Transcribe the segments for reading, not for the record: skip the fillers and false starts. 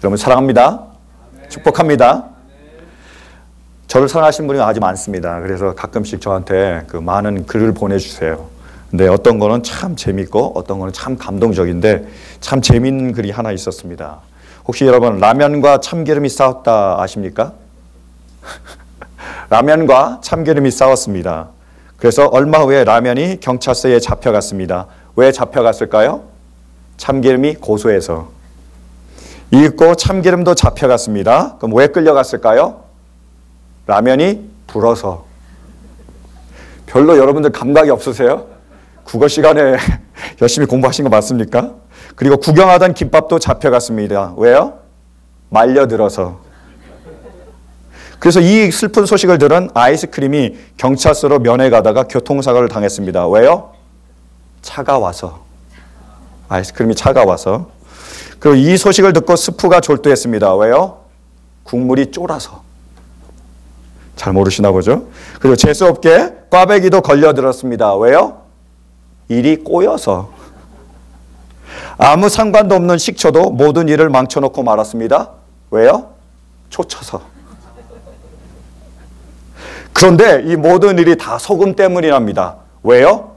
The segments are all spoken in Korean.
여러분 사랑합니다. 축복합니다. 저를 사랑하시는 분이 아주 많습니다. 그래서 가끔씩 저한테 그 많은 글을 보내주세요. 근데 어떤 거는 참 재밌고 어떤 거는 참 감동적인데 참 재밌는 글이 하나 있었습니다. 혹시 여러분 라면과 참기름이 싸웠다 아십니까? 라면과 참기름이 싸웠습니다. 그래서 얼마 후에 라면이 경찰서에 잡혀갔습니다. 왜 잡혀갔을까요? 참기름이 고소해서. 있고 참기름도 잡혀갔습니다. 그럼 왜 끌려갔을까요? 라면이 불어서. 별로 여러분들 감각이 없으세요? 국어 시간에 열심히 공부하신 거 맞습니까? 그리고 구경하던 김밥도 잡혀갔습니다. 왜요? 말려들어서. 그래서 이 슬픈 소식을 들은 아이스크림이 경찰서로 면회 가다가 교통사고를 당했습니다. 왜요? 차가워서. 아이스크림이 차가워서. 그리고 이 소식을 듣고 스프가 졸도했습니다. 왜요? 국물이 쫄아서. 잘 모르시나 보죠? 그리고 재수없게 꽈배기도 걸려들었습니다. 왜요? 일이 꼬여서. 아무 상관도 없는 식초도 모든 일을 망쳐놓고 말았습니다. 왜요? 초쳐서. 그런데 이 모든 일이 다 소금 때문이랍니다. 왜요?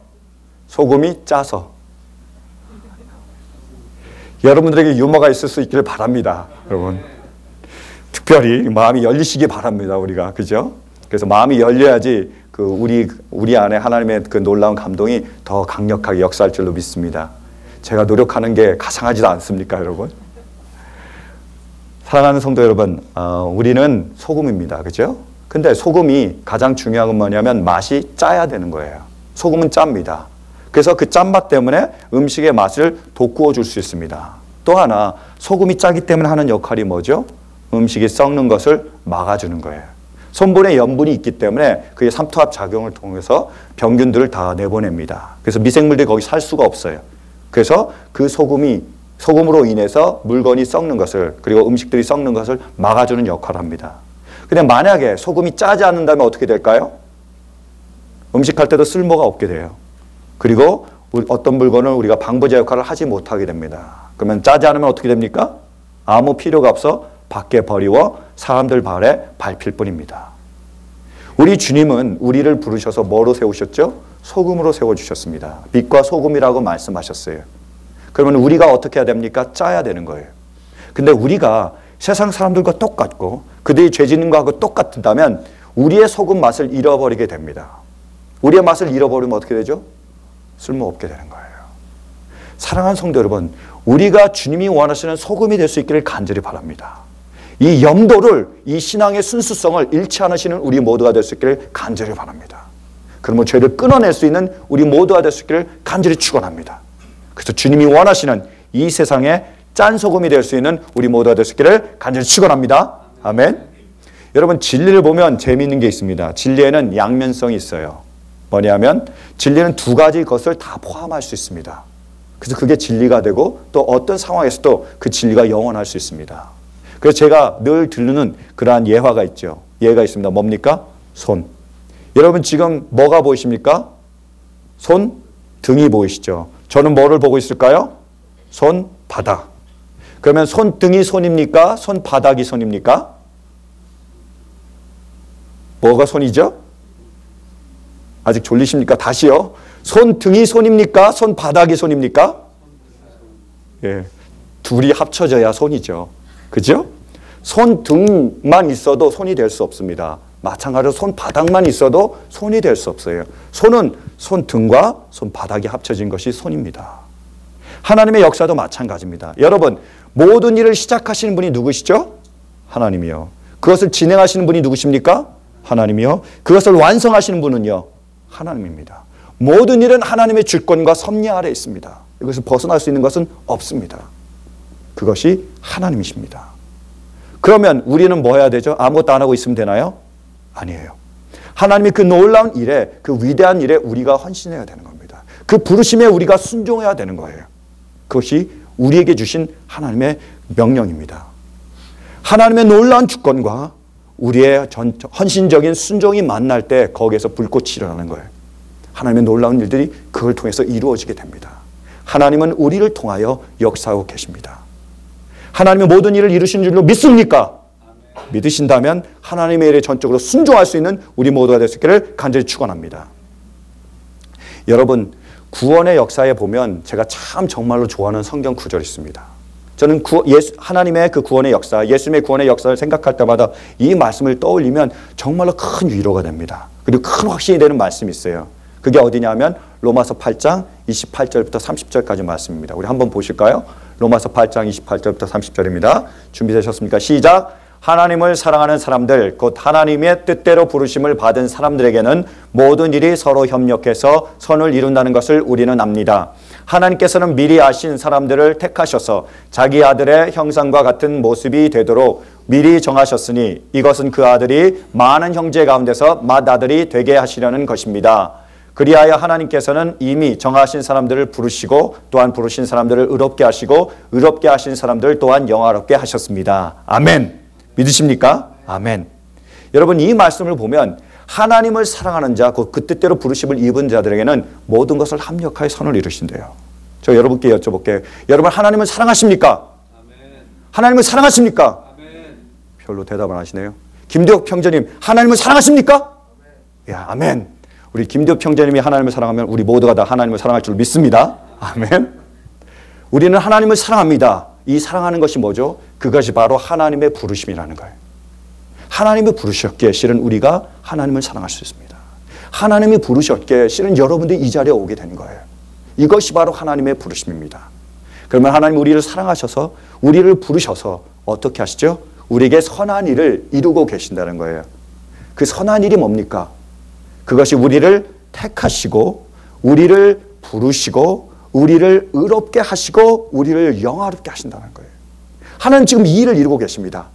소금이 짜서. 여러분들에게 유머가 있을 수 있기를 바랍니다. 여러분. 특별히 마음이 열리시기 바랍니다. 우리가. 그죠? 그래서 마음이 열려야지 그 우리 안에 하나님의 그 놀라운 감동이 더 강력하게 역사할 줄로 믿습니다. 제가 노력하는 게 가상하지도 않습니까, 여러분? 사랑하는 성도 여러분, 우리는 소금입니다. 그죠? 근데 소금이 가장 중요한 건 뭐냐면 맛이 짜야 되는 거예요. 소금은 짭니다. 그래서 그 짠맛 때문에 음식의 맛을 돋구어 줄 수 있습니다. 또 하나, 소금이 짜기 때문에 하는 역할이 뭐죠? 음식이 썩는 것을 막아주는 거예요. 손분에 염분이 있기 때문에 그게 삼투압 작용을 통해서 병균들을 다 내보냅니다. 그래서 미생물들이 거기 살 수가 없어요. 그래서 그 소금으로 인해서 물건이 썩는 것을, 그리고 음식들이 썩는 것을 막아주는 역할을 합니다. 근데 만약에 소금이 짜지 않는다면 어떻게 될까요? 음식할 때도 쓸모가 없게 돼요. 그리고 어떤 물건을 우리가 방부제 역할을 하지 못하게 됩니다. 그러면 짜지 않으면 어떻게 됩니까? 아무 필요가 없어 밖에 버리워 사람들 발에 밟힐 뿐입니다. 우리 주님은 우리를 부르셔서 뭐로 세우셨죠? 소금으로 세워주셨습니다. 빛과 소금이라고 말씀하셨어요. 그러면 우리가 어떻게 해야 됩니까? 짜야 되는 거예요. 근데 우리가 세상 사람들과 똑같고 그들이 죄 짓는 거하고 똑같다면 우리의 소금 맛을 잃어버리게 됩니다. 우리의 맛을 잃어버리면 어떻게 되죠? 쓸모없게 되는 거예요. 사랑하는 성도 여러분, 우리가 주님이 원하시는 소금이 될 수 있기를 간절히 바랍니다. 이 염도를, 이 신앙의 순수성을 잃지 않으시는 우리 모두가 될 수 있기를 간절히 바랍니다. 그러면 죄를 끊어낼 수 있는 우리 모두가 될 수 있기를 간절히 축원합니다. 그래서 주님이 원하시는 이 세상에 짠 소금이 될 수 있는 우리 모두가 될 수 있기를 간절히 축원합니다. 아멘. 여러분, 진리를 보면 재미있는 게 있습니다. 진리에는 양면성이 있어요. 뭐냐면 진리는 두 가지 것을 다 포함할 수 있습니다. 그래서 그게 진리가 되고 또 어떤 상황에서도 그 진리가 영원할 수 있습니다. 그래서 제가 늘 들르는 그러한 예화가 있죠. 예가 있습니다. 뭡니까? 손. 여러분 지금 뭐가 보이십니까? 손, 등이 보이시죠? 저는 뭐를 보고 있을까요? 손, 바닥. 그러면 손등이 손입니까? 손바닥이 손입니까? 뭐가 손이죠? 아직 졸리십니까? 다시요. 손등이 손입니까? 손바닥이 손입니까? 예, 둘이 합쳐져야 손이죠. 그죠? 손등만 있어도 손이 될 수 없습니다. 마찬가지로 손바닥만 있어도 손이 될 수 없어요. 손은 손등과 손바닥이 합쳐진 것이 손입니다. 하나님의 역사도 마찬가지입니다. 여러분, 모든 일을 시작하시는 분이 누구시죠? 하나님이요. 그것을 진행하시는 분이 누구십니까? 하나님이요. 그것을 완성하시는 분은요? 하나님입니다. 모든 일은 하나님의 주권과 섭리 아래 있습니다. 이것을 벗어날 수 있는 것은 없습니다. 그것이 하나님이십니다. 그러면 우리는 뭐 해야 되죠? 아무것도 안 하고 있으면 되나요? 아니에요. 하나님이 그 놀라운 일에, 그 위대한 일에 우리가 헌신해야 되는 겁니다. 그 부르심에 우리가 순종해야 되는 거예요. 그것이 우리에게 주신 하나님의 명령입니다. 하나님의 놀라운 주권과 우리의 헌신적인 순종이 만날 때 거기에서 불꽃이 일어나는 거예요. 하나님의 놀라운 일들이 그걸 통해서 이루어지게 됩니다. 하나님은 우리를 통하여 역사하고 계십니다. 하나님의 모든 일을 이루신 줄로 믿습니까? 믿으신다면 하나님의 일에 전적으로 순종할 수 있는 우리 모두가 될 수 있기를 간절히 축원합니다. 여러분, 구원의 역사에 보면 제가 참 정말로 좋아하는 성경 구절이 있습니다. 저는 하나님의 그 구원의 역사, 예수님의 구원의 역사를 생각할 때마다 이 말씀을 떠올리면 정말로 큰 위로가 됩니다. 그리고 큰 확신이 되는 말씀이 있어요. 그게 어디냐면 로마서 8장 28절부터 30절까지 말씀입니다. 우리 한번 보실까요? 로마서 8장 28절부터 30절입니다. 준비되셨습니까? 시작! 하나님을 사랑하는 사람들, 곧 하나님의 뜻대로 부르심을 받은 사람들에게는 모든 일이 서로 협력해서 선을 이룬다는 것을 우리는 압니다. 하나님께서는 미리 아신 사람들을 택하셔서 자기 아들의 형상과 같은 모습이 되도록 미리 정하셨으니 이것은 그 아들이 많은 형제 가운데서 맏아들이 되게 하시려는 것입니다. 그리하여 하나님께서는 이미 정하신 사람들을 부르시고 또한 부르신 사람들을 의롭게 하시고 의롭게 하신 사람들을 또한 영화롭게 하셨습니다. 아멘. 믿으십니까? 아멘. 여러분, 이 말씀을 보면 하나님을 사랑하는 자, 그 뜻대로 부르심을 입은 자들에게는 모든 것을 합력하여 선을 이루신대요. 저 여러분께 여쭤볼게요. 여러분, 하나님을 사랑하십니까? 아멘. 하나님을 사랑하십니까? 아멘. 별로 대답 안 하시네요. 김대옥 평전님, 하나님을 사랑하십니까? 아멘. 야, 아멘. 우리 김대옥 평전님이 하나님을 사랑하면 우리 모두가 다 하나님을 사랑할 줄 믿습니다. 아멘. 우리는 하나님을 사랑합니다. 이 사랑하는 것이 뭐죠? 그것이 바로 하나님의 부르심이라는 거예요. 하나님이 부르셨기에 실은 우리가 하나님을 사랑할 수 있습니다. 하나님이 부르셨기에 실은 여러분들이 이 자리에 오게 된 거예요. 이것이 바로 하나님의 부르심입니다. 그러면 하나님 우리를 사랑하셔서 우리를 부르셔서 어떻게 하시죠? 우리에게 선한 일을 이루고 계신다는 거예요. 그 선한 일이 뭡니까? 그것이 우리를 택하시고 우리를 부르시고 우리를 의롭게 하시고 우리를 영화롭게 하신다는 거예요. 하나님 지금 이 일을 이루고 계십니다.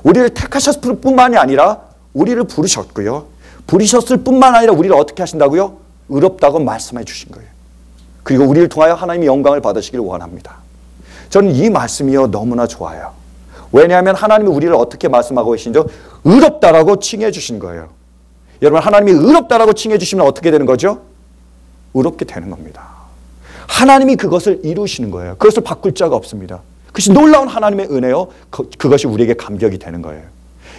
우리를 택하셨을 뿐만이 아니라 우리를 부르셨고요. 부르셨을 뿐만 아니라 우리를 어떻게 하신다고요? 의롭다고 말씀해 주신 거예요. 그리고 우리를 통하여 하나님의 영광을 받으시길 원합니다. 저는 이 말씀이요 너무나 좋아요. 왜냐하면 하나님이 우리를 어떻게 말씀하고 계신죠? 의롭다라고 칭해 주신 거예요. 여러분, 하나님이 의롭다라고 칭해 주시면 어떻게 되는 거죠? 의롭게 되는 겁니다. 하나님이 그것을 이루시는 거예요. 그것을 바꿀 자가 없습니다. 그것이 놀라운 하나님의 은혜요. 그것이 우리에게 감격이 되는 거예요.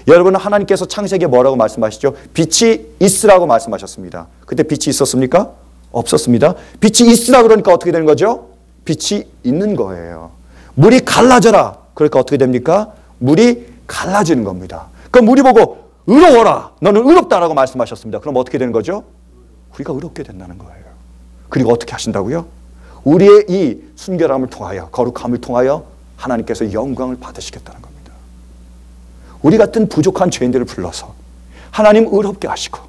여러분은 하나님께서 창세기에 뭐라고 말씀하시죠? 빛이 있으라고 말씀하셨습니다. 그때 빛이 있었습니까? 없었습니다. 빛이 있으라 그러니까 어떻게 되는 거죠? 빛이 있는 거예요. 물이 갈라져라. 그러니까 어떻게 됩니까? 물이 갈라지는 겁니다. 그럼 물이 보고 의로워라. 너는 의롭다라고 말씀하셨습니다. 그럼 어떻게 되는 거죠? 우리가 의롭게 된다는 거예요. 그리고 어떻게 하신다고요? 우리의 이 순결함을 통하여, 거룩함을 통하여 하나님께서 영광을 받으시겠다는 겁니다. 우리 같은 부족한 죄인들을 불러서 하나님 의롭게 하시고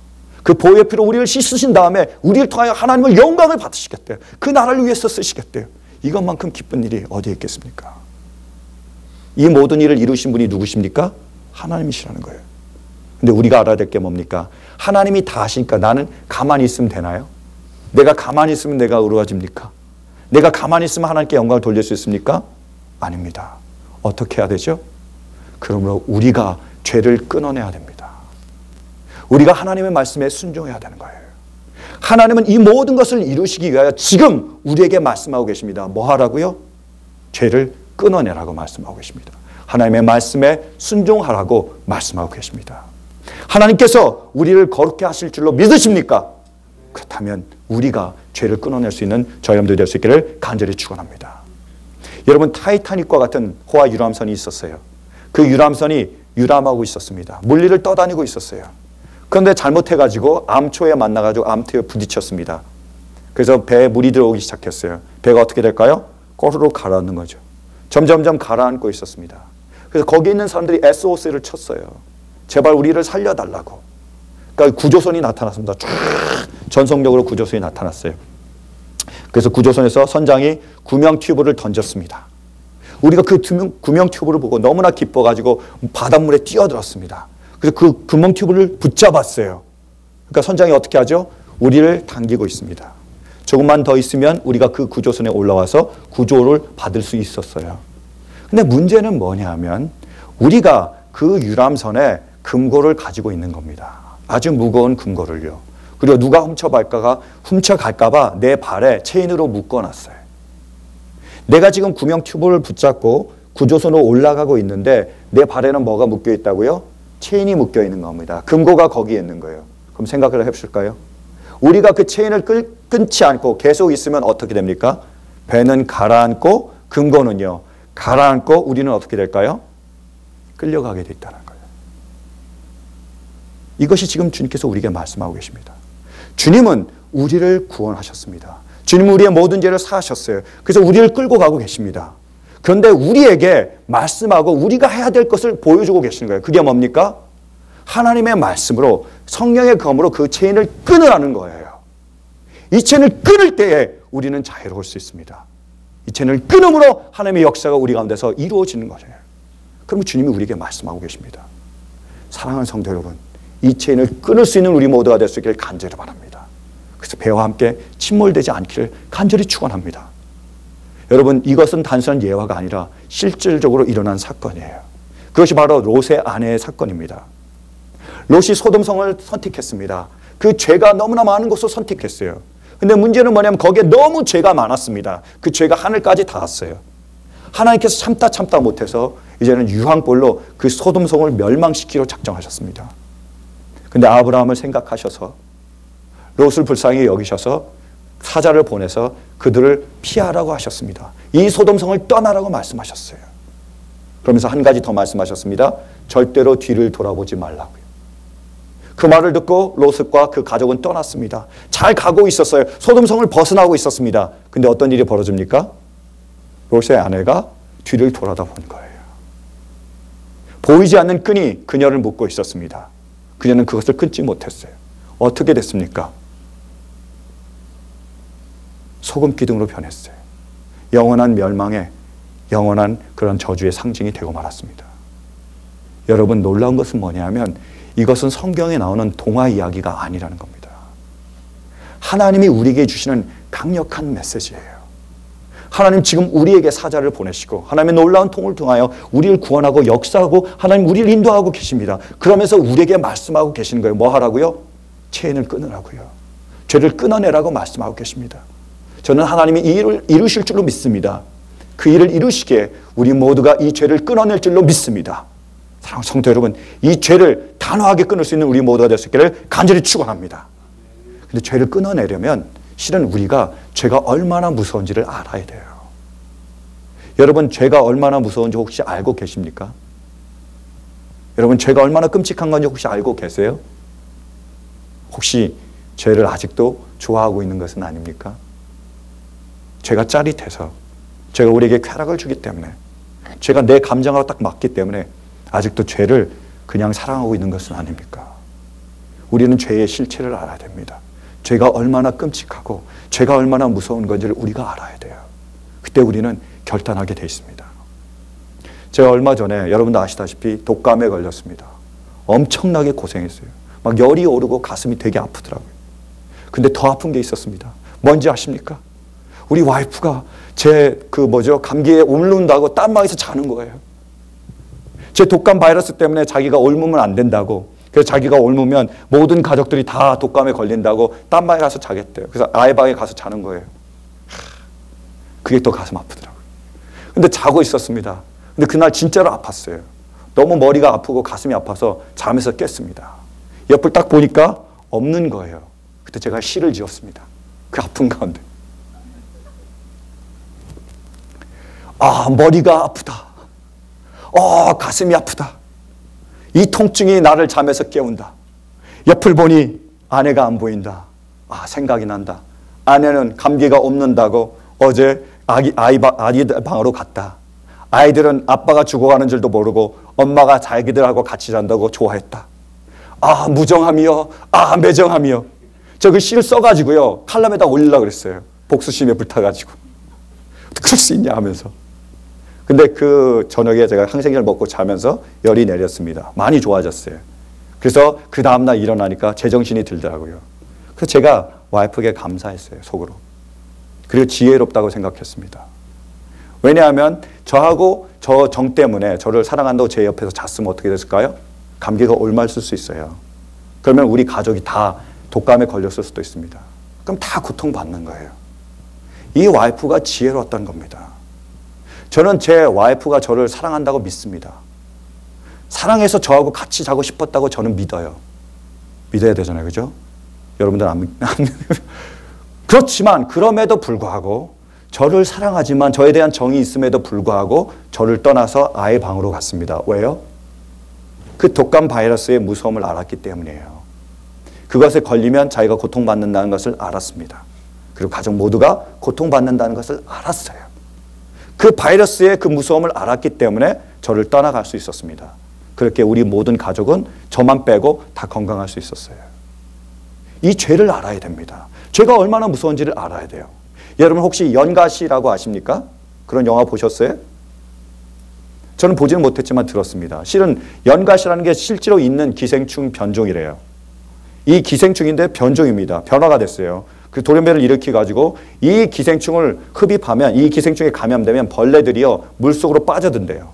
그 보혈의 피로 우리를 씻으신 다음에 우리를 통하여 하나님을 영광을 받으시겠대요. 그 나라를 위해서 쓰시겠대요. 이것만큼 기쁜 일이 어디에 있겠습니까? 이 모든 일을 이루신 분이 누구십니까? 하나님이시라는 거예요. 근데 우리가 알아야 될 게 뭡니까? 하나님이 다 하시니까 나는 가만히 있으면 되나요? 내가 가만히 있으면 내가 의로워집니까? 내가 가만히 있으면 하나님께 영광을 돌릴 수 있습니까? 아닙니다. 어떻게 해야 되죠? 그러므로 우리가 죄를 끊어내야 됩니다. 우리가 하나님의 말씀에 순종해야 되는 거예요. 하나님은 이 모든 것을 이루시기 위하여 지금 우리에게 말씀하고 계십니다. 뭐 하라고요? 죄를 끊어내라고 말씀하고 계십니다. 하나님의 말씀에 순종하라고 말씀하고 계십니다. 하나님께서 우리를 거룩게 하실 줄로 믿으십니까? 그렇다면 우리가 죄를 끊어낼 수 있는 저희 여러분들이 될 수 있기를 간절히 축원합니다. 여러분, 타이타닉과 같은 호화 유람선이 있었어요. 그 유람선이 유람하고 있었습니다. 물리를 떠다니고 있었어요. 그런데 잘못해가지고 암초에 만나가지고 암초에 부딪혔습니다. 그래서 배에 물이 들어오기 시작했어요. 배가 어떻게 될까요? 꼬르륵 가라앉는 거죠. 점점점 가라앉고 있었습니다. 그래서 거기 있는 사람들이 SOS를 쳤어요. 제발 우리를 살려달라고. 그러니까 구조선이 나타났습니다. 쫙 전속력으로 구조선이 나타났어요. 그래서 구조선에서 선장이 구명 튜브를 던졌습니다. 우리가 그 구명 튜브를 보고 너무나 기뻐가지고 바닷물에 뛰어들었습니다. 그래서 그 구명 튜브를 붙잡았어요. 그러니까 선장이 어떻게 하죠? 우리를 당기고 있습니다. 조금만 더 있으면 우리가 그 구조선에 올라와서 구조를 받을 수 있었어요. 근데 문제는 뭐냐 하면 우리가 그 유람선에 금고를 가지고 있는 겁니다. 아주 무거운 금고를요. 그리고 누가 훔쳐갈까 봐 내 발에 체인으로 묶어놨어요. 내가 지금 구명 튜브를 붙잡고 구조선으로 올라가고 있는데 내 발에는 뭐가 묶여 있다고요? 체인이 묶여 있는 겁니다. 금고가 거기에 있는 거예요. 그럼 생각을 해보실까요? 우리가 그 체인을 끊지 않고 계속 있으면 어떻게 됩니까? 배는 가라앉고 금고는요. 가라앉고 우리는 어떻게 될까요? 끌려가게 돼 있다는 거예요. 이것이 지금 주님께서 우리에게 말씀하고 계십니다. 주님은 우리를 구원하셨습니다. 주님은 우리의 모든 죄를 사하셨어요. 그래서 우리를 끌고 가고 계십니다. 그런데 우리에게 말씀하고 우리가 해야 될 것을 보여주고 계시는 거예요. 그게 뭡니까? 하나님의 말씀으로 성령의 검으로 그 체인을 끊으라는 거예요. 이 체인을 끊을 때에 우리는 자유로울 수 있습니다. 이 체인을 끊음으로 하나님의 역사가 우리 가운데서 이루어지는 거예요. 그러면 주님이 우리에게 말씀하고 계십니다. 사랑하는 성도 여러분, 이 체인을 끊을 수 있는 우리 모두가 될 수 있기를 간절히 바랍니다. 그래서 배와 함께 침몰되지 않기를 간절히 축원합니다. 여러분, 이것은 단순한 예화가 아니라 실질적으로 일어난 사건이에요. 그것이 바로 롯의 아내의 사건입니다. 롯이 소돔성을 선택했습니다. 그 죄가 너무나 많은 곳을 선택했어요. 근데 문제는 뭐냐면 거기에 너무 죄가 많았습니다. 그 죄가 하늘까지 닿았어요. 하나님께서 참다 못해서 이제는 유황불로 그 소돔성을 멸망시키려 작정하셨습니다. 근데 아브라함을 생각하셔서 롯을 불쌍히 여기셔서 사자를 보내서 그들을 피하라고 하셨습니다. 이 소돔성을 떠나라고 말씀하셨어요. 그러면서 한 가지 더 말씀하셨습니다. 절대로 뒤를 돌아보지 말라고요. 그 말을 듣고 롯과 그 가족은 떠났습니다. 잘 가고 있었어요. 소돔성을 벗어나고 있었습니다. 근데 어떤 일이 벌어집니까? 롯의 아내가 뒤를 돌아다본 거예요. 보이지 않는 끈이 그녀를 묶고 있었습니다. 그녀는 그것을 끊지 못했어요. 어떻게 됐습니까? 소금 기둥으로 변했어요. 영원한 멸망의 영원한 그런 저주의 상징이 되고 말았습니다. 여러분, 놀라운 것은 뭐냐면 이것은 성경에 나오는 동화 이야기가 아니라는 겁니다. 하나님이 우리에게 주시는 강력한 메시지예요. 하나님 지금 우리에게 사자를 보내시고 하나님의 놀라운 통을 통하여 우리를 구원하고 역사하고 하나님 우리를 인도하고 계십니다. 그러면서 우리에게 말씀하고 계시는 거예요. 뭐 하라고요? 체인을 끊으라고요. 죄를 끊어내라고 말씀하고 계십니다. 저는 하나님이 이 일을 이루실 줄로 믿습니다. 그 일을 이루시기에 우리 모두가 이 죄를 끊어낼 줄로 믿습니다. 사랑하는 성도 여러분, 이 죄를 단호하게 끊을 수 있는 우리 모두가 될 수 있기를 간절히 축원합니다. 근데 죄를 끊어내려면 실은 우리가 죄가 얼마나 무서운지를 알아야 돼요. 여러분, 죄가 얼마나 무서운지 혹시 알고 계십니까? 여러분, 죄가 얼마나 끔찍한 건지 혹시 알고 계세요? 혹시 죄를 아직도 좋아하고 있는 것은 아닙니까? 죄가 짜릿해서, 죄가 우리에게 쾌락을 주기 때문에, 죄가 내 감정하고 딱 맞기 때문에 아직도 죄를 그냥 사랑하고 있는 것은 아닙니까? 우리는 죄의 실체를 알아야 됩니다. 죄가 얼마나 끔찍하고 죄가 얼마나 무서운 건지를 우리가 알아야 돼요. 그때 우리는 결단하게 돼 있습니다. 제가 얼마 전에 여러분도 아시다시피 독감에 걸렸습니다. 엄청나게 고생했어요. 막 열이 오르고 가슴이 되게 아프더라고요. 근데 더 아픈 게 있었습니다. 뭔지 아십니까? 우리 와이프가 제 감기에 옮는다고 딴방에서 자는 거예요. 제 독감 바이러스 때문에 자기가 옮으면 안 된다고, 그래서 자기가 옮으면 모든 가족들이 다 독감에 걸린다고 딴 방에 가서 자겠대요. 그래서 아예 방에 가서 자는 거예요. 그게 또 가슴 아프더라고요. 근데 자고 있었습니다. 근데 그날 진짜로 아팠어요. 너무 머리가 아프고 가슴이 아파서 잠에서 깼습니다. 옆을 딱 보니까 없는 거예요. 그때 제가 시를 지었습니다. 그 아픈 가운데. 아, 머리가 아프다. 가슴이 아프다. 이 통증이 나를 잠에서 깨운다. 옆을 보니 아내가 안 보인다. 생각이 난다. 아내는 감기가 옮는다고 어제 아이들 방으로 갔다. 아이들은 아빠가 죽어가는 줄도 모르고 엄마가 자기들하고 같이 잔다고 좋아했다. 무정함이여, 매정함이여. 저 그 시를 써가지고요, 칼럼에다 올리려고 그랬어요. 복수심에 불타가지고. 그럴 수 있냐 하면서. 근데 그 저녁에 제가 항생제를 먹고 자면서 열이 내렸습니다. 많이 좋아졌어요. 그래서 그 다음날 일어나니까 제정신이 들더라고요. 그래서 제가 와이프에게 감사했어요, 속으로. 그리고 지혜롭다고 생각했습니다. 왜냐하면 저하고 저 정 때문에 저를 사랑한다고 제 옆에서 잤으면 어떻게 됐을까요? 감기가 옮았을 수 있어요. 그러면 우리 가족이 다 독감에 걸렸을 수도 있습니다. 그럼 다 고통받는 거예요. 이 와이프가 지혜로웠던 겁니다. 저는 제 와이프가 저를 사랑한다고 믿습니다. 사랑해서 저하고 같이 자고 싶었다고 저는 믿어요. 믿어야 되잖아요. 그죠? 여러분들 안 그렇지만 그럼에도 불구하고 저를 사랑하지만 저에 대한 정이 있음에도 불구하고 저를 떠나서 아예 방으로 갔습니다. 왜요? 그 독감 바이러스의 무서움을 알았기 때문이에요. 그것에 걸리면 자기가 고통받는다는 것을 알았습니다. 그리고 가족 모두가 고통받는다는 것을 알았어요. 그 바이러스의 그 무서움을 알았기 때문에 저를 떠나갈 수 있었습니다. 그렇게 우리 모든 가족은 저만 빼고 다 건강할 수 있었어요. 이 죄를 알아야 됩니다. 죄가 얼마나 무서운지를 알아야 돼요. 여러분 혹시 연가시라고 아십니까? 그런 영화 보셨어요? 저는 보지는 못했지만 들었습니다. 실은 연가시라는 게 실제로 있는 기생충 변종이래요. 이 기생충인데 변종입니다. 변화가 됐어요. 그 돌연변이를 일으켜가지고 이 기생충을 흡입하면 이 기생충에 감염되면 벌레들이요 물속으로 빠져든대요.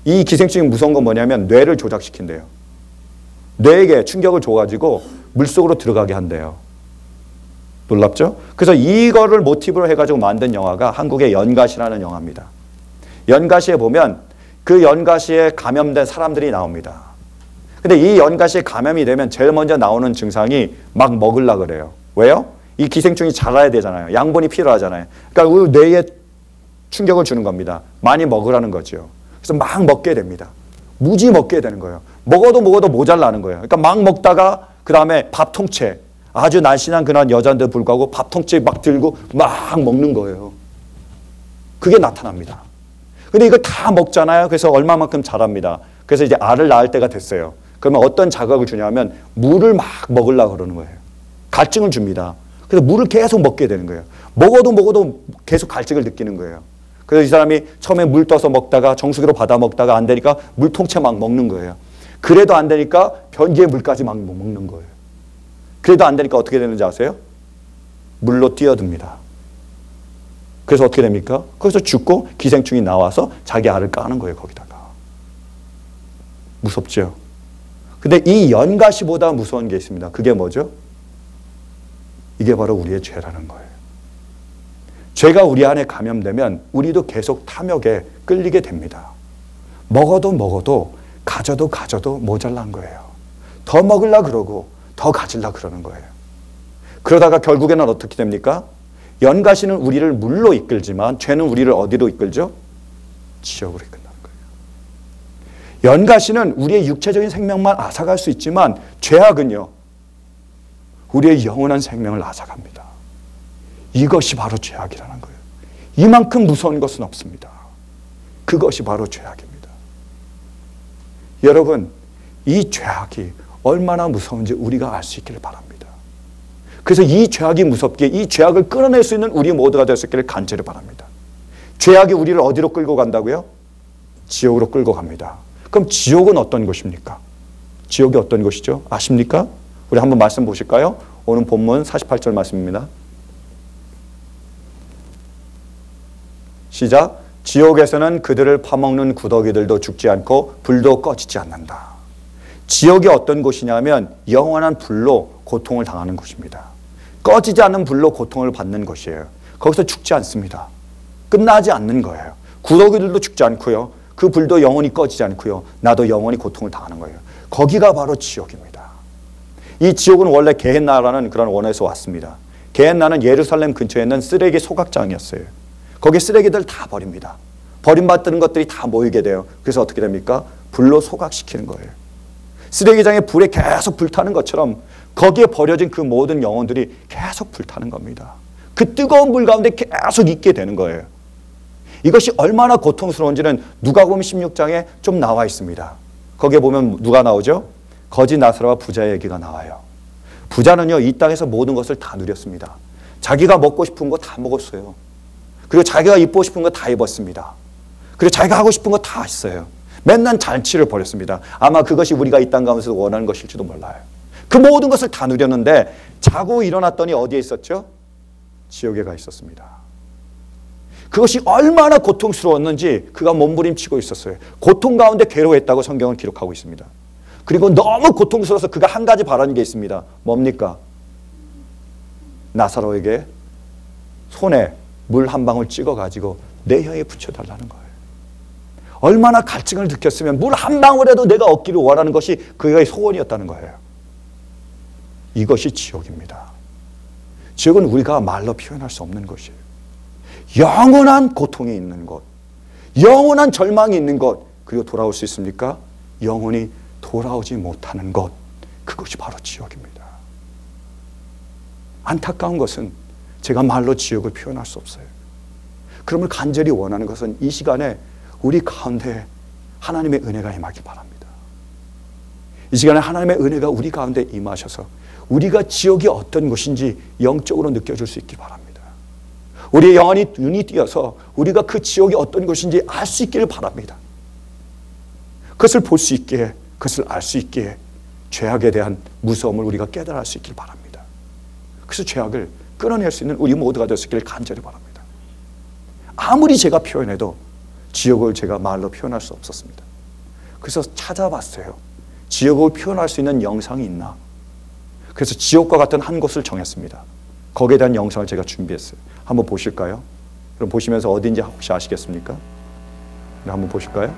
이 기생충이 무서운 건 뭐냐면 뇌를 조작시킨대요. 뇌에게 충격을 줘가지고 물속으로 들어가게 한대요. 놀랍죠? 그래서 이거를 모티브로 해가지고 만든 영화가 한국의 연가시라는 영화입니다. 연가시에 보면 그 연가시에 감염된 사람들이 나옵니다. 근데 이 연가시에 감염이 되면 제일 먼저 나오는 증상이 막 먹으려고 그래요. 왜요? 이 기생충이 자라야 되잖아요. 양분이 필요하잖아요. 그러니까 우리 뇌에 충격을 주는 겁니다. 많이 먹으라는 거죠. 그래서 막 먹게 됩니다. 무지 먹게 되는 거예요. 먹어도 모자라는 거예요. 그러니까 막 먹다가 그 다음에 밥통째, 아주 날씬한 그런 여자인데 불구하고 밥통째 막 들고 막 먹는 거예요. 그게 나타납니다. 근데 이걸 다 먹잖아요. 그래서 얼마만큼 자랍니다. 그래서 이제 알을 낳을 때가 됐어요. 그러면 어떤 자극을 주냐면 물을 막 먹으려고 그러는 거예요. 갈증을 줍니다. 그래서 물을 계속 먹게 되는 거예요. 먹어도 계속 갈증을 느끼는 거예요. 그래서 이 사람이 처음에 물 떠서 먹다가 정수기로 받아 먹다가 안 되니까 물통째 막 먹는 거예요. 그래도 안 되니까 변기에 물까지 막 먹는 거예요. 그래도 안 되니까 어떻게 되는지 아세요? 물로 뛰어듭니다. 그래서 어떻게 됩니까? 거기서 죽고 기생충이 나와서 자기 알을 까는 거예요. 거기다가. 무섭죠? 근데 이 연가시보다 무서운 게 있습니다. 그게 뭐죠? 이게 바로 우리의 죄라는 거예요. 죄가 우리 안에 감염되면 우리도 계속 탐욕에 끌리게 됩니다. 먹어도 가져도 모자란 거예요. 더 먹으려고 그러고 더 가지려고 그러는 거예요. 그러다가 결국에는 어떻게 됩니까? 연가시는 우리를 물로 이끌지만 죄는 우리를 어디로 이끌죠? 지옥으로 이끈다는 거예요. 연가시는 우리의 육체적인 생명만 앗아갈 수 있지만 죄악은요. 우리의 영원한 생명을 앗아갑니다. 이것이 바로 죄악이라는 거예요. 이만큼 무서운 것은 없습니다. 그것이 바로 죄악입니다. 여러분, 이 죄악이 얼마나 무서운지 우리가 알 수 있기를 바랍니다. 그래서 이 죄악이 무섭기에 이 죄악을 끌어낼 수 있는 우리 모두가 될 수 있기를 간절히 바랍니다. 죄악이 우리를 어디로 끌고 간다고요? 지옥으로 끌고 갑니다. 그럼 지옥은 어떤 곳입니까? 지옥이 어떤 곳이죠? 아십니까? 우리 한번 말씀 보실까요? 오늘 본문 48절 말씀입니다. 시작. 지옥에서는 그들을 파먹는 구더기들도 죽지 않고 불도 꺼지지 않는다. 지옥이 어떤 곳이냐면 영원한 불로 고통을 당하는 곳입니다. 꺼지지 않는 불로 고통을 받는 것이에요. 거기서 죽지 않습니다. 끝나지 않는 거예요. 구더기들도 죽지 않고요. 그 불도 영원히 꺼지지 않고요. 나도 영원히 고통을 당하는 거예요. 거기가 바로 지옥입니다. 이 지옥은 원래 게헨나라는 그런 원에서 왔습니다. 게헨나는 예루살렘 근처에 있는 쓰레기 소각장이었어요. 거기 쓰레기들 다 버립니다. 버림받는 것들이 다 모이게 돼요. 그래서 어떻게 됩니까? 불로 소각시키는 거예요. 쓰레기장에 불에 계속 불타는 것처럼 거기에 버려진 그 모든 영혼들이 계속 불타는 겁니다. 그 뜨거운 불 가운데 계속 있게 되는 거예요. 이것이 얼마나 고통스러운지는 누가복음 16장에 좀 나와 있습니다. 거기에 보면 누가 나오죠? 거지 나사로와 부자의 얘기가 나와요. 부자는요, 이 땅에서 모든 것을 다 누렸습니다. 자기가 먹고 싶은 거 다 먹었어요. 그리고 자기가 입고 싶은 거 다 입었습니다. 그리고 자기가 하고 싶은 거 다 했어요. 맨날 잔치를 벌였습니다. 아마 그것이 우리가 이 땅 가운데서 원하는 것일지도 몰라요. 그 모든 것을 다 누렸는데 자고 일어났더니 어디에 있었죠? 지옥에 가 있었습니다. 그것이 얼마나 고통스러웠는지 그가 몸부림치고 있었어요. 고통 가운데 괴로워했다고 성경은 기록하고 있습니다. 그리고 너무 고통스러워서 그가 한 가지 바라는 게 있습니다. 뭡니까? 나사로에게 손에 물 한 방울 찍어가지고 내 혀에 붙여달라는 거예요. 얼마나 갈증을 느꼈으면 물 한 방울에도 내가 얻기를 원하는 것이 그의 소원이었다는 거예요. 이것이 지옥입니다. 지옥은 우리가 말로 표현할 수 없는 것이에요. 영원한 고통이 있는 곳, 영원한 절망이 있는 곳, 그리고 돌아올 수 있습니까? 영원히 돌아오지 못하는 것, 그것이 바로 지옥입니다. 안타까운 것은 제가 말로 지옥을 표현할 수 없어요. 그러면 간절히 원하는 것은 이 시간에 우리 가운데 하나님의 은혜가 임하기 바랍니다. 이 시간에 하나님의 은혜가 우리 가운데 임하셔서 우리가 지옥이 어떤 곳인지 영적으로 느껴줄 수 있기 바랍니다. 우리의 영혼이 눈이 띄어서 우리가 그 지옥이 어떤 곳인지 알 수 있기를 바랍니다. 그것을 볼 수 있기에, 그것을 알 수 있기에 죄악에 대한 무서움을 우리가 깨달을 수 있길 바랍니다. 그래서 죄악을 끊어낼 수 있는 우리 모두가 될 수 있기를 간절히 바랍니다. 아무리 제가 표현해도 지옥을 제가 말로 표현할 수 없었습니다. 그래서 찾아봤어요. 지옥을 표현할 수 있는 영상이 있나? 그래서 지옥과 같은 한 곳을 정했습니다. 거기에 대한 영상을 제가 준비했어요. 한번 보실까요? 그럼 보시면서 어딘지 혹시 아시겠습니까? 네, 한번 보실까요?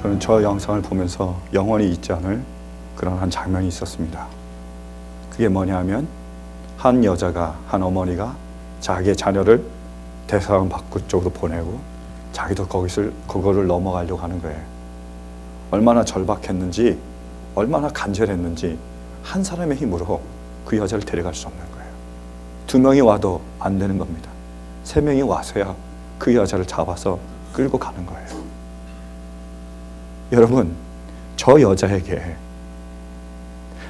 저는 저 영상을 보면서 영원히 잊지 않을 그런 한 장면이 있었습니다. 그게 뭐냐 하면 한 여자가, 한 어머니가 자기의 자녀를 대서양 밖 쪽으로 보내고 자기도 그거를 넘어가려고 하는 거예요. 얼마나 절박했는지, 얼마나 간절했는지 한 사람의 힘으로 그 여자를 데려갈 수 없는 거예요. 2명이 와도 안 되는 겁니다. 3명이 와서야 그 여자를 잡아서 끌고 가는 거예요. 여러분, 저 여자에게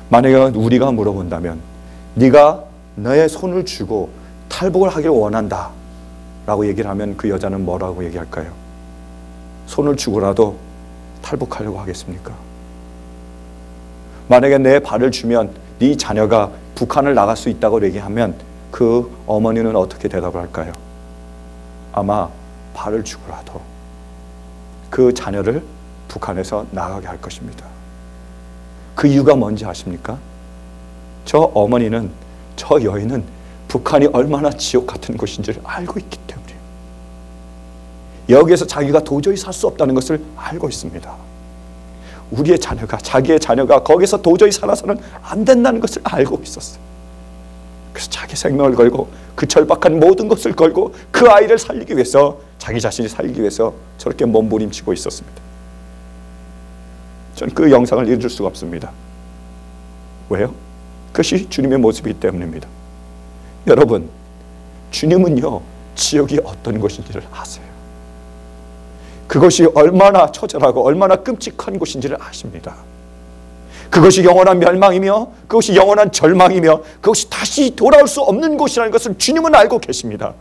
만약에 우리가 물어본다면 네가 너의 손을 쥐고 탈북을 하길 원한다 라고 얘기를 하면 그 여자는 뭐라고 얘기할까요? 손을 쥐고라도 탈북하려고 하겠습니까? 만약에 내 발을 주면 네 자녀가 북한을 나갈 수 있다고 얘기하면 그 어머니는 어떻게 대답을 할까요? 아마 발을 주고라도 그 자녀를 북한에서 나가게 할 것입니다. 그 이유가 뭔지 아십니까? 저 어머니는, 저 여인은 북한이 얼마나 지옥 같은 곳인지를 알고 있기 때문에 여기에서 자기가 도저히 살 수 없다는 것을 알고 있습니다. 우리의 자녀가, 자기의 자녀가 거기서 도저히 살아서는 안 된다는 것을 알고 있었어요. 그래서 자기 생명을 걸고 그 절박한 모든 것을 걸고 그 아이를 살리기 위해서, 자기 자신이 살기 위해서 저렇게 몸부림치고 있었습니다. 저는 그 영상을 잊을 수가 없습니다. 왜요? 그것이 주님의 모습이기 때문입니다. 여러분, 주님은요, 지옥이 어떤 곳인지를 아세요. 그것이 얼마나 처절하고 얼마나 끔찍한 곳인지를 아십니다. 그것이 영원한 멸망이며 그것이 영원한 절망이며 그것이 다시 돌아올 수 없는 곳이라는 것을 주님은 알고 계십니다.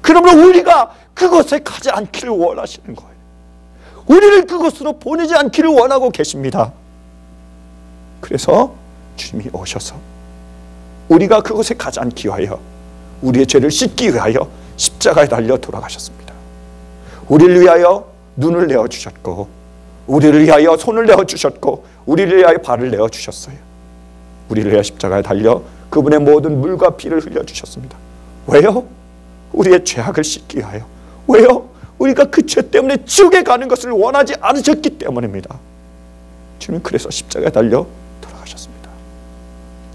그러므로 우리가 그곳에 가지 않기를 원하시는 거예요. 우리를 그곳으로 보내지 않기를 원하고 계십니다. 그래서 주님이 오셔서 우리가 그곳에 가지 않기 위하여, 우리의 죄를 씻기 위하여 십자가에 달려 돌아가셨습니다. 우리를 위하여 눈을 내어주셨고, 우리를 위하여 손을 내어주셨고, 우리를 위하여 발을 내어주셨어요. 우리를 위하여 십자가에 달려 그분의 모든 물과 피를 흘려주셨습니다. 왜요? 우리의 죄악을 씻기 위하여. 왜요? 우리가 그 죄 때문에 지옥에 가는 것을 원하지 않으셨기 때문입니다. 주님은 그래서 십자가에 달려 돌아가셨습니다.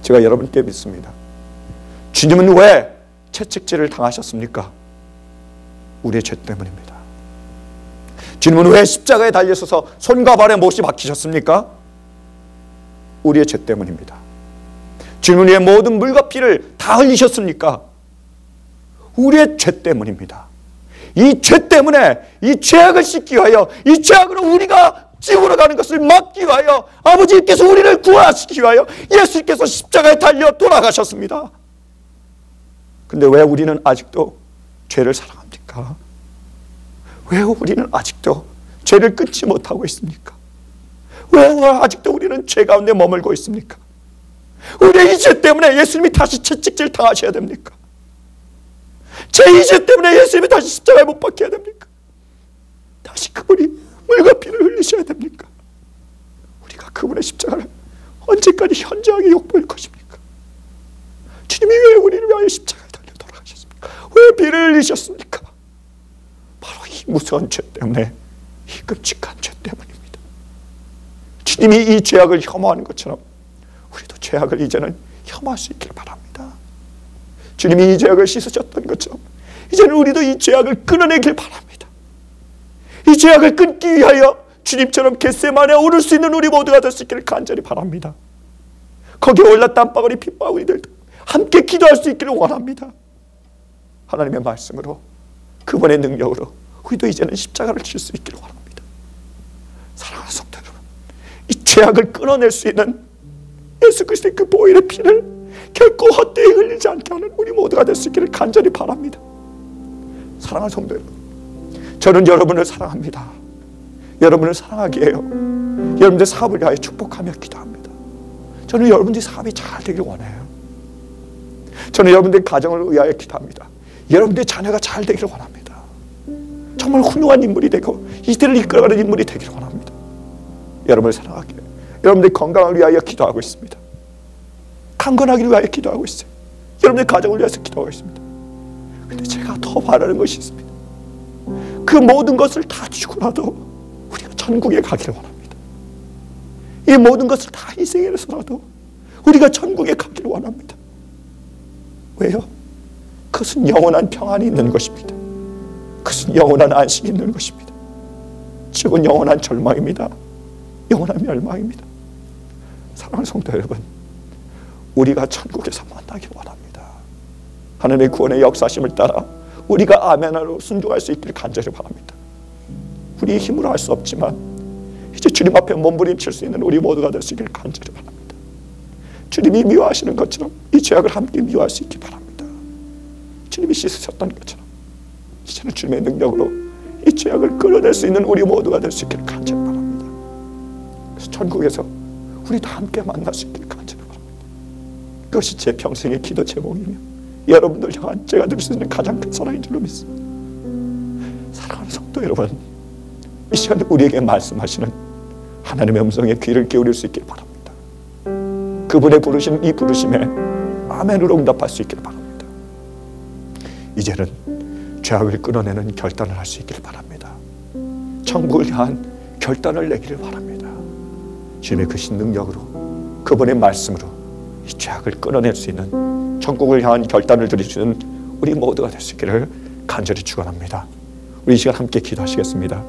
제가 여러분께 묻습니다. 주님은 왜 채찍질을 당하셨습니까? 우리의 죄 때문입니다. 주님은 왜 십자가에 달려서서 손과 발에 못이 박히셨습니까? 우리의 죄 때문입니다. 주님은 왜 모든 물과 피를 다 흘리셨습니까? 우리의 죄 때문입니다. 이 죄 때문에, 이 죄악을 씻기 위하여, 이 죄악으로 우리가 지옥으로 가는 것을 막기 위하여 아버지께서 우리를 구원하시기 위하여 예수께서 십자가에 달려 돌아가셨습니다. 근데 왜 우리는 아직도 죄를 사랑합니까? 왜 우리는 아직도 죄를 끊지 못하고 있습니까? 왜 아직도 우리는 죄 가운데 머물고 있습니까? 우리의 이 죄 때문에 예수님이 다시 채찍질 당하셔야 됩니까? 제 이 죄 때문에 예수님이 다시 십자가에 못 박혀야 됩니까? 다시 그분이 물과 피를 흘리셔야 됩니까? 우리가 그분의 십자가를 언제까지 현저하게 욕볼 것입니까? 주님이 왜 우리를 위하여 십자가에 달려 돌아가셨습니까? 왜 피를 흘리셨습니까? 바로 이 무서운 죄 때문에, 이 끔찍한 죄 때문입니다. 주님이 이 죄악을 혐오하는 것처럼 우리도 죄악을 이제는 혐오할 수 있길 바랍니다. 주님이 이 죄악을 씻으셨던 것처럼 이제는 우리도 이 죄악을 끊어내길 바랍니다. 이 죄악을 끊기 위하여 주님처럼 겟세마네에 오를 수 있는 우리 모두가 될 수 있기를 간절히 바랍니다. 거기에 올라 땀방울이 핏방울이들도 함께 기도할 수 있기를 원합니다. 하나님의 말씀으로, 그분의 능력으로 우리도 이제는 십자가를 칠 수 있기를 원합니다. 사랑하는 성도 여러분, 이 죄악을 끊어낼 수 있는 예수 그리스도의 그 보혈의 피를 결코 헛되이 흘리지 않게 하는 우리 모두가 될 수 있기를 간절히 바랍니다. 사랑하는 성도 여러분, 저는 여러분을 사랑합니다. 여러분을 사랑하기 위해요, 여러분들 사업을 위하여 축복하며 기도합니다. 저는 여러분들이 사업이 잘 되길 원해요. 저는 여러분들의 가정을 위하여 기도합니다. 여러분들의 자녀가 잘 되기를 원합니다. 정말 훌륭한 인물이 되고 이들을 이끌어가는 인물이 되기를 원합니다. 여러분을 사랑하기 위해, 여러분들의 건강을 위하여 기도하고 있습니다. 강건하기를 위하여 기도하고 있어요. 여러분의 가정을 위해서 기도하고 있습니다. 근데 제가 더 바라는 것이 있습니다. 그 모든 것을 다 주고라도 우리가 천국에 가기를 원합니다. 이 모든 것을 다 희생해서라도 우리가 천국에 가기를 원합니다. 왜요? 그것은 영원한 평안이 있는 것입니다. 그것은 영원한 안식이 있는 것입니다. 지금은 영원한 절망입니다. 영원한 멸망입니다. 사랑하는 성도 여러분, 우리가 천국에서 만나길 원합니다. 하나님의 구원의 역사심을 따라 우리가 아멘으로 순종할 수 있기를 간절히 바랍니다. 우리의 힘으로 할 수 없지만 이제 주님 앞에 몸부림칠 수 있는 우리 모두가 될 수 있기를 간절히 바랍니다. 주님이 미워하시는 것처럼 이 죄악을 함께 미워할 수 있기 바랍니다. 주님이 씻으셨던 것처럼 이제는 주님의 능력으로 이 죄악을 끌어낼 수 있는 우리 모두가 될 수 있기를 간절히 바랍니다. 그래서 천국에서 우리 다 함께 만날 수 있기를 간절히 바랍니다. 그것이 제 평생의 기도 제목이며 여러분들 향한 제가 드릴 수 있는 가장 큰 사랑인 줄로 믿습니다. 사랑하는 성도 여러분, 이 시간에 우리에게 말씀하시는 하나님의 음성에 귀를 기울일 수 있길 바랍니다. 그분의 부르신 이 부르심에 아멘으로 응답할 수 있길 바랍니다. 이제는 죄악을 끊어내는 결단을 할 수 있기를 바랍니다. 천국을 향한 결단을 내기를 바랍니다. 주님의 그 신능력으로 그분의 말씀으로 이 죄악을 끊어낼 수 있는 천국을 향한 결단을 드릴 수 있는 우리 모두가 될 수 있기를 간절히 축원합니다. 우리 이 시간 함께 기도하시겠습니다.